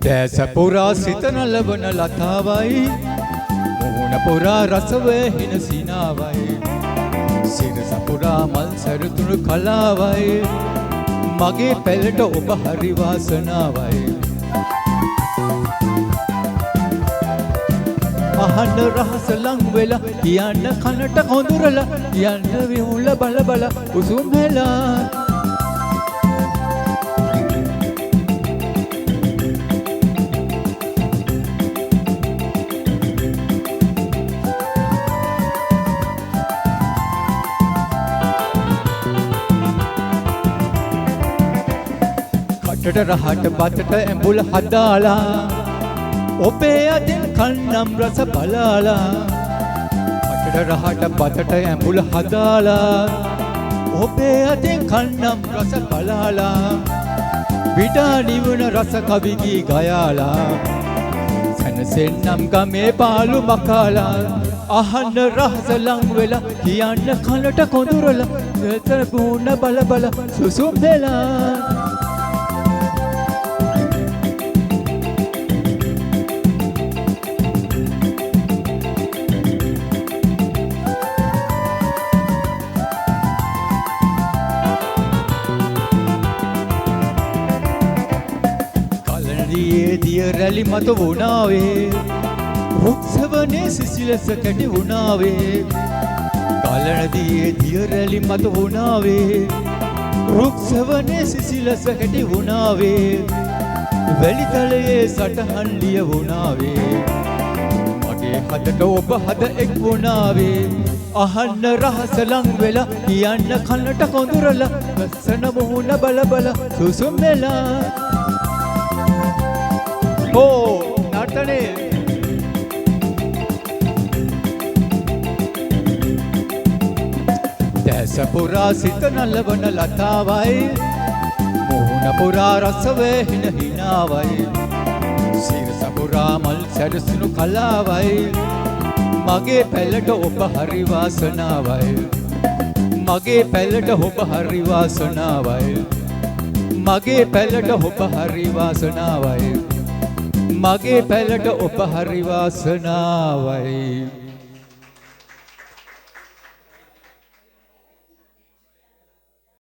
දැස පුරා සිත නලවන ලතාවයි මුහුණ පුරා රස වහින සිනාවයි සිරස පුරා මල් සැරතුණු කලාවයි මගේ පැලට ඔබ හරි වාසනාවයි අහන්න රහස ලං වෙලා කියන්න කනට කොඳුරලා යන්න විහුල බල බල උසුම් වෙලා කටට රහට බතට ඇඹුල හදාලා ඔබේ අතින් කන්නම් රස බලාලා කටට රහට බතට ඇඹුල හදාලා ඔබේ අතින් කන්නම් රස බලාලා විඩා නිවන රස කවිගී ගයාලා සැනසෙන්නම් ගමේ පාලු මකාලා අහන්න රහස ලං වෙලා කියන්න කනට කොඳුරලා එතන පුණ බල බල සුසුම් වෙලා දිය රැලි මත වුණාවේ රුක්සවනේ සිසිලස කැටි වුණාවේ කලනදියේ දිය රැලි මත වුණාවේ රුක්සවනේ සිසිලස කැටි වුණාවේ වැලිතලයේ සටහන් ලිය වුණාවේ මගේ හදට ඔබ හද එක් වුණාවේ අහන්න රහස ලං වෙලා කියන්න කනට කොඳුරලා ලස්සන මුහුණ බල බල සුසුම් වෙලා නටනේ දැස පුරා සිත නලවන ලතාවයි මුහුණ පුරා රස වහින හිනාවයි සිරස පුරා මල් සැරසුණු කලාවයි මගේ පැලට ඔබ හරි වාසනාවයි මගේ පැලට ඔබ හරි වාසනාවයි මගේ පැලට ඔබ හරි වාසනාවයි මගේ පැලට ඔබ හරි වාසනාවයි